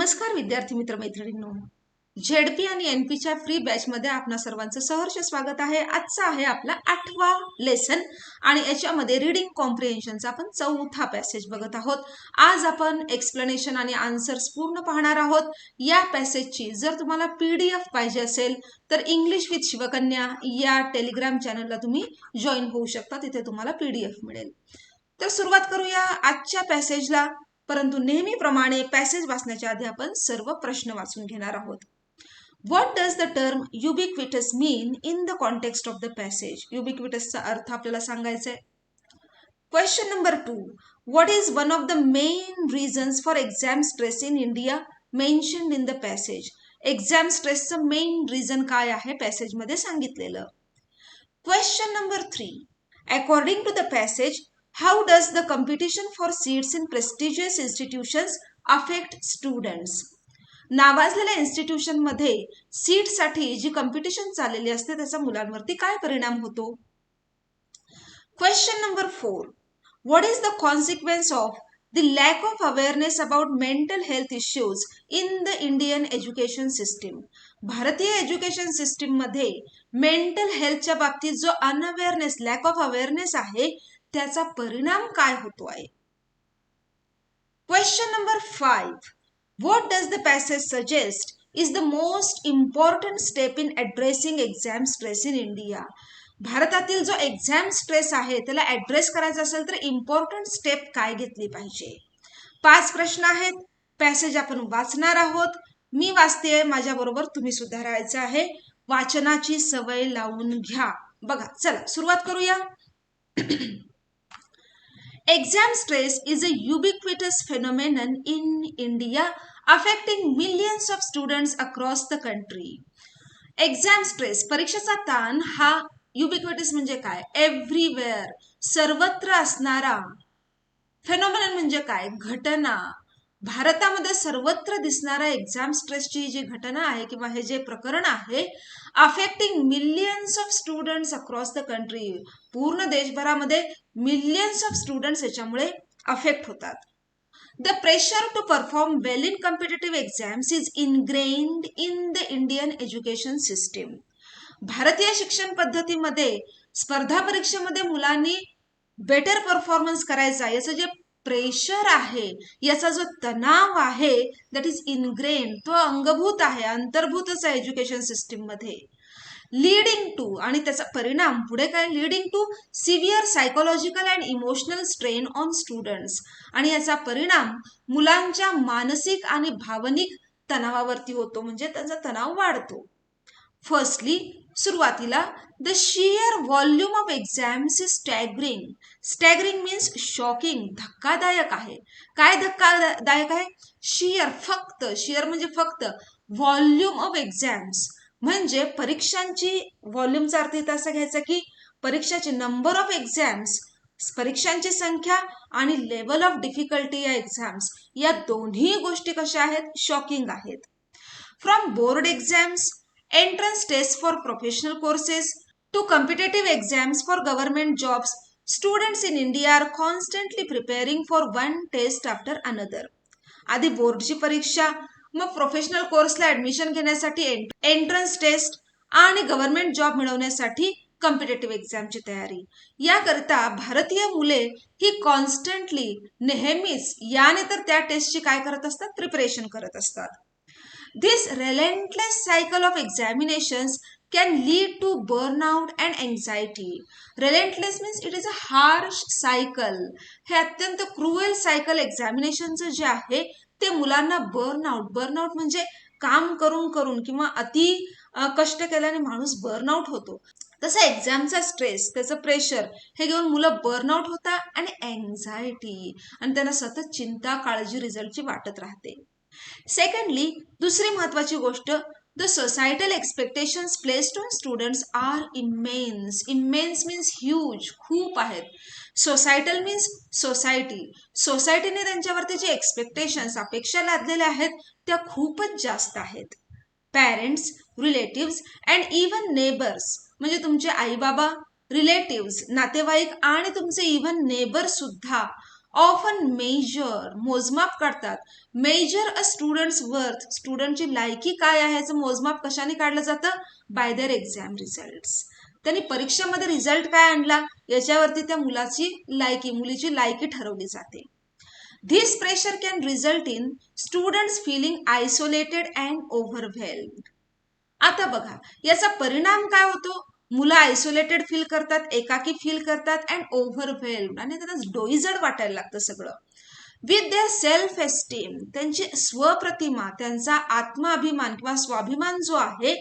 नमस्कार विद्यार्थी मित्र मैत्रिणींनो, झेडपी आणि एनपीच्या फ्री बॅच मध्ये आपणा सर्वांचं सहर्ष स्वागत आहे। आजचा आहे आपला 8वा लेसन आणि याच्यामध्ये रीडिंग कॉम्प्रिहेन्शनचा आपण चौथा पॅसेज बघत आहोत। आज आपण एक्सप्लेनेशन आणि आन्सर्स पूर्ण पाहणार आहोत। या पॅसेजची जर तुम्हाला पीडीएफ पाहिजे असेल तर इंग्लिश विथ शिवकन्या या टेलिग्राम चॅनलला तुम्ही जॉईन होऊ शकता, तिथे तुम्हाला पीडीएफ मिळेल। तर सुरुवात करूया आजच्या पॅसेजला, परंतु नेहमीप्रमाणे पॅसेज वाचण्याच्या आधी आपण सर्व प्रश्न वाचून घेणार आहोत। What does the term ubiquitous mean in the context of the passage? युबिक्विटसचा अर्थ आपल्याला सांगायचा आहे। Question number 2, what is one of the main reasons for exam stress in India mentioned in the passage? Exam स्ट्रेसचं main reason काय आहे पॅसेजमध्ये सांगितलेलं। Question number 3, according to the passage, how does the competition for seats in prestigious institutions affect students? नावाजलेल्या institution मध्ये seat साठी जी competition चाललेली असते त्याचा मुलांवरती काय परिणाम होतो। Question number 4, what is the consequence of the lack of awareness about mental health issues in the Indian education system? भारतीय एज्युकेशन सिस्टीम मध्ये मेंटल हेल्थच्या बाबतीत जो अनअवेअरनेस, लॅक ऑफ अवेअरनेस आहे त्याचा परिणाम काय होतो आहे। Question number 5, what does the passage suggest is the most important step in addressing exam stress in India? भारतातील जो एक्झाम स्ट्रेस आहे त्याला ॲड्रेस करायचा असेल तर इम्पॉर्टंट स्टेप काय घेतली पाहिजे। 5 प्रश्न आहेत, पॅसेज आपण वाचणार आहोत। मी वाचते, माझ्या बरोबर तुम्ही सुद्धा राहायचं आहे। वाचनाची सवय लावून घ्या। बघा, चला सुरुवात करूया। Exam stress is a ubiquitous phenomenon in India affecting millions of students across the country. Exam stress, परीक्षेचा ताण हा ubiquitous म्हणजे काय? एव्हरीवेअर, सर्वत्र असणारा। फेनोमेनन म्हणजे काय? घटना। भारतामध्ये सर्वत्र दिसणारा एक्झाम स्ट्रेसची जी घटना आहे किंवा हे जे प्रकरण आहे, affecting millions of students across the country, पूर्ण देशभरामध्ये मिलियन्स ऑफ स्टुडंट्स याच्यामुळे अफेक्ट होतात। The pressure to perform well in competitive exams is ingrained in the Indian education system. भारतीय शिक्षण पद्धतीमध्ये स्पर्धा परीक्षेमध्ये मुलांनी बेटर परफॉर्मन्स करायचा, याचं जे प्रेशर आहे, याचा जो तणाव आहे, दॅट इज इनग्रेन, तो अंगभूत आहे, अंतर्भूतच आहे एज्युकेशन सिस्टीम मध्ये। लीडिंग टू, आणि त्याचा परिणाम पुढे काय? Leading to severe psychological and emotional strain on students, आणि याचा परिणाम मुलांच्या मानसिक आणि भावनिक तणावावरती होतो, म्हणजे त्यांचा तणाव वाढतो। फर्स्टली, सुरुवातीला, the shear volume of exams is staggering. Staggering means shocking, धक्कादायक आहे। काय धक्कादायक आहे? शियर, फक्त, शियर म्हणजे फक्त, व्हॉल्यूम ऑफ एक्झाम्स म्हणजे परीक्षांची व्हॉल्यूमचा अर्थ इथं असा घ्यायचा की परीक्षाची नंबर ऑफ एक्झाम्स, परीक्षांची संख्या आणि लेवल ऑफ डिफिकल्टी या एक्झाम्स, या दोन्ही गोष्टी कशा आहेत? शॉकिंग आहेत। From board exams, entrance tests for professional courses to competitive exams for government jobs, students in India are constantly preparing for one test after another. आधी बोर्डची परीक्षा, मग प्रोफेशनल कोर्सला ऍडमिशन घेण्यासाठी एंट्रन्स टेस्ट आणि गव्हर्नमेंट जॉब मिळवण्यासाठी competitive एक्झामची तयारी। याकरिता भारतीय मुले ही कॉन्स्टंटली, नेहमीच याने तर त्या टेस्टची काय करत असतात? प्रिपरेशन करत असतात। This relentless cycle of examinations can lead to burnout and anxiety. Relentless means it is a harsh cycle. हे अत्यंत क्रूएल सायकल एक्झामिनेशनचं जे आहे ते मुलांना बर्नआउट म्हणजे काम करून करून किंवा अति कष्ट केल्याने माणूस बर्नआउट होतो, तसं एक्झामचा स्ट्रेस, त्याचं प्रेशर हे घेऊन मुलं बर्नआउट होतात आणि एन्झायटी, आणि त्यांना सतत चिंता, काळजी रिझल्टची वाटत राहते। सेकंडली, दुसरी महत्वाची गोष्ट, the societal expectations placed on students are immense. Immense means huge, खूप आहेत। सोसायटल मीन्स सोसायटी, सोसायटीने त्यांच्यावरती जे एक्सपेक्टेशन्स, अपेक्षा लादलेल्या आहेत त्या खूपच जास्त आहेत। Parents, relatives and even neighbours, म्हणजे तुमचे आई बाबा, रिलेटिव्स, नातेवाईक आणि तुमचे इव्हन नेबर सुद्धा ऑफन मेजर मोजमाप करतात. मेजर अ स्टुडंट्स वर्थ स्टुडंटची लायकी काय आहे याचं मोजमाप कशाने काढलं जातं? By their exam results. त्यांनी परीक्षेमध्ये रिझल्ट काय आणला याच्यावरती त्या मुलीची लायकी ठरवली जाते. This pressure can result in students feeling isolated and overwhelmed. आता बघा याचा परिणाम काय होतो? मुलं आयसोलेटेड फील करतात, एकाकी फील करतात अँड ओव्हरवेल्ड, आणि त्यांना डोईजड वाटायला लागतं सगळं. विथ देअर सेल्फ एस्टीम, त्यांची स्वप्रतिमा, त्यांचा आत्माभिमान किंवा स्वाभिमान जो आहे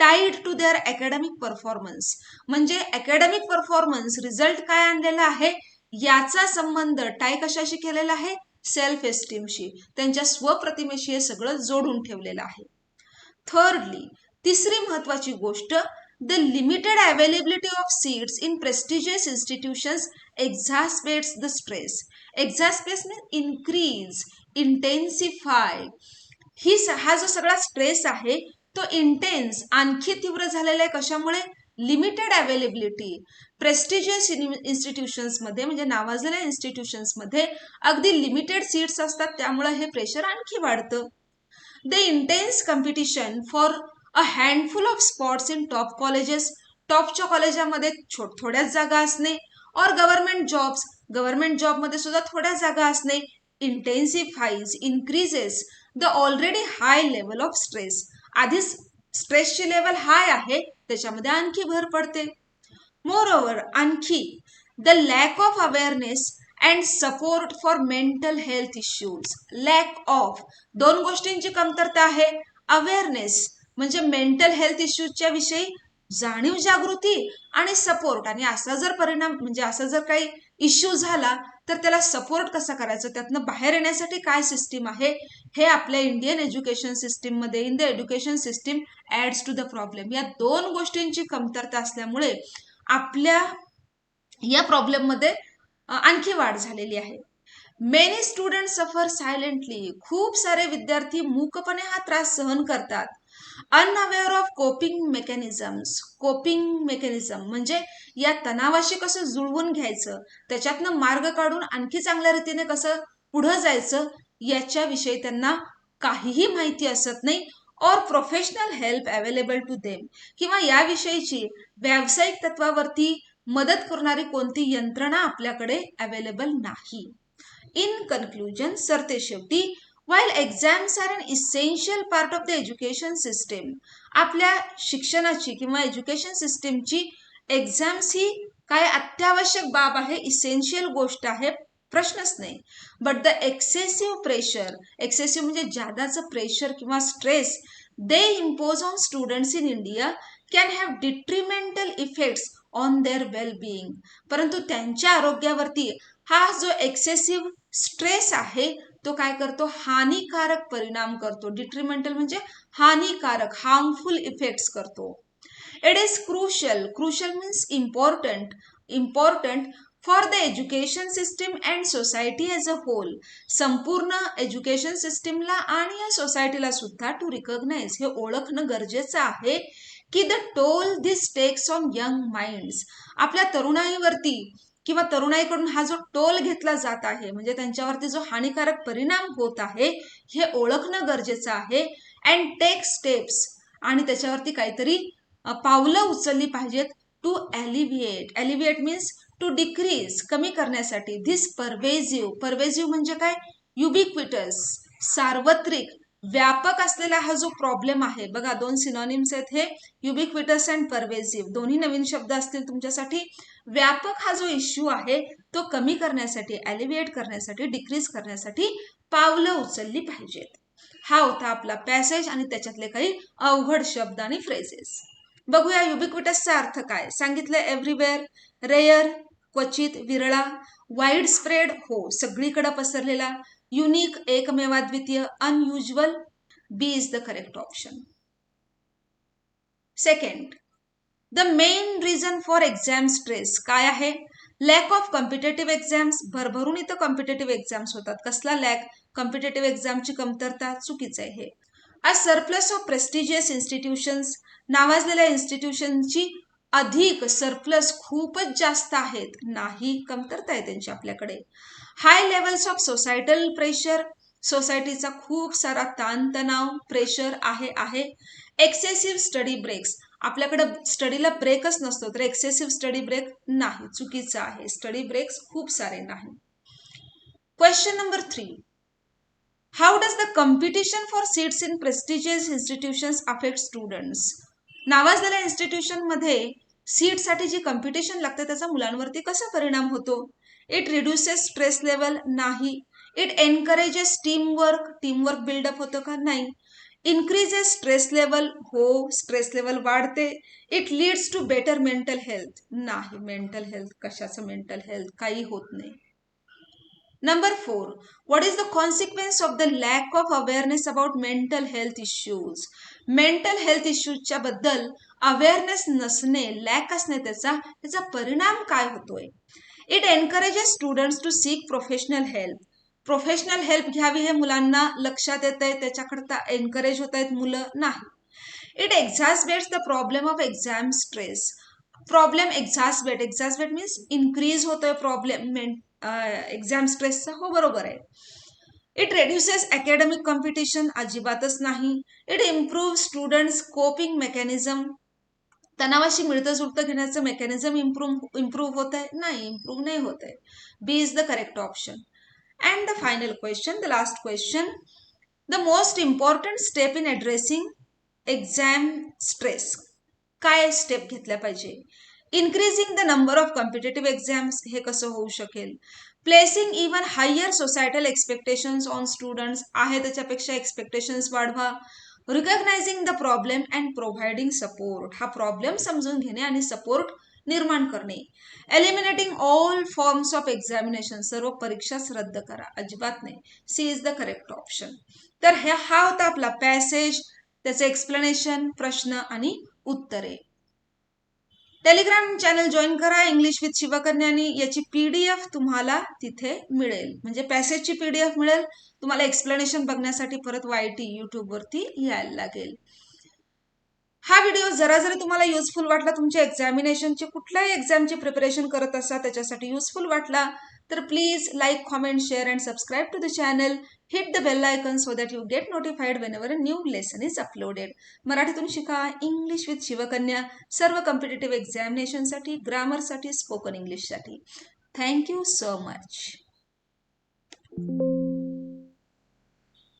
tied to their academic performance, म्हणजे अकॅडमिक परफॉर्मन्स रिझल्ट काय आणलेला आहे याचा संबंध टाय कशाशी केलेला आहे? सेल्फ एस्टीमशी, त्यांच्या स्वप्रतिमेशी हे सगळं जोडून ठेवलेलं आहे. थर्डली, तिसरी महत्वाची गोष्ट, the limited availability of seats in prestigious institutions exacerbates the stress. Exacerbates means increase, intensify. हा जो सगळा स्ट्रेस आहे तो इंटेन्स, आणखी तीव्र झालेला आहे. कशामुळे? Limited availability. प्रेस्टिजियस इन्स्टिट्यूशन्समध्ये म्हणजे नावाजलेल्या इन्स्टिट्यूशन्समध्ये अगदी लिमिटेड सीट्स असतात, त्यामुळे हे प्रेशर आणखी वाढतं. The intense competition for a handful of spots in top colleges, टॉपच्या कॉलेजामध्ये थोड्याच जागा असणे, और गव्हर्नमेंट जॉबमध्ये सुद्धा थोड्या जागा असणे, intensifies, increases the already high level of stress. आधीच स्ट्रेसची लेवल हाय आहे, त्याच्यामध्ये आणखी भर पडते. मोरओव्हर, आणखी the lack of awareness and support for mental health issues. Lack of, दोन गोष्टींची कमतरता आहे. अवेअरनेस म्हणजे मेंटल हेल्थ इश्यूजच्या विषयी जाणीव जागृती, आणि सपोर्ट, आणि असा जर परिणाम म्हणजे असा जर काही इश्यू झाला तर त्याला सपोर्ट कसा करायचं, त्यातनं बाहेर येण्यासाठी काय सिस्टीम आहे, हे आपल्या इंडियन एज्युकेशन सिस्टीममध्ये in the education system adds to the problem. या दोन गोष्टींची कमतरता असल्यामुळे आपल्या या प्रॉब्लेममध्ये आणखी वाढ झालेली आहे. मेनी स्टुडंट सफर सायलेंटली, खूप सारे विद्यार्थी मूकपणे हा त्रास सहन करतात. अनअवेअर ऑफ कोपिंग मेकॅनिझम म्हणजे या तणावाशी कसं जुळवून घ्यायचं, त्याच्यातनं मार्ग काढून आणखी चांगल्या रीतीने कसं पुढे जायचं याच्याविषयी त्यांना काहीही माहिती असत नाही. और professional help available to them, किंवा याविषयीची व्यावसायिक तत्वावरती मदत करणारी कोणती यंत्रणा आपल्याकडे अवेलेबल नाही. इन कन्क्लुजन, सरतेशेवटी, while exams are an essential part of the education system, आपल्या शिक्षणाची किंवा एज्युकेशन सिस्टीमची एक्झाम्स ही काय अत्यावश्यक बाब आहे, इसेन्शियल गोष्ट आहे, प्रश्नच नाही. But the excessive pressure, excessive म्हणजे जादाचं प्रेशर किंवा stress they impose on students in India can have detrimental effects on their well being. परंतु त्यांच्या आरोग्यावरती हा जो एक्सेसिव्ह स्ट्रेस आहे तो काय करतो? हानिकारक परिणाम करतो. डिट्रिमेंटल म्हणजे हानिकारक, हार्मफुल इफेक्ट्स करतो. It is crucial means important for the education system and society as a whole. संपूर्ण एज्युकेशन सिस्टीमला आणि या सोसायटीला सुद्धा टू रिकॉग्नाइज, हे ओळखणं गरजेचं आहे की the toll this takes on young minds, आपल्या तरुणाईवरती किंवा तरुणाईकडून हा जो टोल घेतला जात आहे, म्हणजे त्यांच्यावरती जो हानिकारक परिणाम होत आहे, हे ओळखणं गरजेचं आहे. अँड टेक स्टेप्स, आणि त्याच्यावरती काहीतरी पावलं उचलली पाहिजेत. टू एलिव्हिएट मीन्स टू डिक्रीज, कमी करण्यासाठी. धिस परवेझिव्ह म्हणजे काय? युबिक्विटस, सार्वत्रिक, व्यापक असलेला हा जो प्रॉब्लेम आहे, बघा दोन सिनॉनिम्स आहेत हे, युबिक्विटस अँड परवेझिव्ह, दोन्ही नवीन शब्द असतील तुमच्यासाठी. व्यापक हा जो इश्यू आहे तो कमी करण्यासाठी, एलिव्हिएट करण्यासाठी, डिक्रीज करण्यासाठी पावलं उचलली पाहिजेत. हा होता आपला पॅसेज आणि त्याच्यातले काही अवघड शब्द आणि फ्रेजेस. बघूया युबिक्विटसचा अर्थ काय. सांगितलं एव्हरीवेअर, रेअर क्वचित, विरळा, वाईड स्प्रेड हो सगळीकडे पसरलेला, युनिक एकमेवाद्वितीय, unusual. B is the correct option. Second, the main reason for exam stress काय आहे? लॅक ऑफ कॉम्पिटेटिव्ह एक्झाम्स, भरभरून इथं कॉम्पिटेटिव्ह एक्झाम्स होतात. कसला लॅक? कॉम्पिटेटिव्ह एक्झामची कमतरता. चुकीचं आहे हे. A surplus of prestigious institutions, नावाजलेल्या इन्स्टिट्यूशनची अधिक, सरप्लस खूपच जास्त आहेत, नाही, कमतरता आहे त्यांची आपल्याकडे. हाय लेवल्स ऑफ सोसायटल प्रेशर, सोसायटीचा खूप सारा ताणतणाव प्रेशर आहे. एक्सेसिव्ह स्टडी ब्रेक्स, आपल्याकडे स्टडीला ब्रेकच नसतो तर एक्सेसिव्ह स्टडी ब्रेक नाही, चुकीचं आहे. स्टडी ब्रेक्स खूप सारे नाही. Question number 3, how does the competition for seats in prestigious institutions affect students? नावाजलेल्या इन्स्टिट्यूशनमध्ये सीटसाठी जी कॉम्पिटिशन लागते त्याचा मुलांवरती कसा परिणाम होतो? इट रिड्युसेस स्ट्रेस लेवल, नाही. इट एनकरेजेस टीमवर्क बिल्डअप होतं का? नाही. इन्क्रीजेस स्ट्रेस लेवल, हो, स्ट्रेस लेवल वाढते. It leads to better mental health, नाही. मेंटल हेल्थ, कशाचं मेंटल हेल्थ, काही होत नाही. Number 4, what is the consequence of the lack of awareness about mental health issues? Mental health इश्यूजच्या बद्दल awareness नसणे, लॅक असणे, त्याचा परिणाम काय होतोय? It encourages students to seek professional help, professional help घ्यावी हे मुलांना लक्षात येत आहे, त्याच्याकरता एनकरेज होत आहेत मुलं, नाही. It exacerbates the problem of exam stress, problem exacerbate means increase होतोय प्रॉब्लेम एक्झाम स्ट्रेसचा, हो बरोबर आहे. इट रेड्युसेस अकॅडमिक कॉम्पिटिशन, अजिबातच नाही. It improve students coping mechanism, तणावाशी मिळतं जुळतं घेण्याचं मेकॅनिझम इम्प्रूव्ह होत आहे, नाही, इम्प्रूव्ह नाही होत आहे. B is the correct option. And the final question, the last question, the most important step in addressing exam stress, काय स्टेप घेतल्या पाहिजे? Increasing the number of competitive exams, हे कसं होऊ शकेल? Placing even higher societal expectations on students, आहे त्याच्यापेक्षा expectations वाढवा. Recognising the problem and providing support, हा प्रॉब्लेम समजून घेणे आणि सपोर्ट निर्माण करणे. Eliminating all forms of examination, सर्व परीक्षाच रद्द करा, अजिबात नाही. C is the correct option. तर हा होता आपला पॅसेज, त्याचे एक्सप्लेनेशन, प्रश्न आणि उत्तरे. टेलिग्राम चॅनल जॉईन करा, इंग्लिश विथ शिवकन्यानी, याची PDF तुम्हाला तिथे मिळेल, म्हणजे पॅसेजची PDF मिळेल. तुम्हाला एक्सप्लेनेशन बघण्यासाठी परत YT यूट्यूबवरती यायला लागेल. हा व्हिडिओ जरा तुम्हाला युजफुल वाटला, तुमच्या एक्झामिनेशनची कुठल्याही एक्झामची प्रिपरेशन करत असा त्याच्यासाठी युजफुल वाटला, तर please like, comment, share and subscribe to the channel. Hit the bell icon so that you get notified whenever a new lesson is uploaded. मराठीतून शिका, इंग्लिश विथ शिवकन्या, सर्व कॉम्पिटिटिव्ह एक्झामिनेशनसाठी, ग्रामरसाठी, स्पोकन इंग्लिशसाठी. Thank you so much.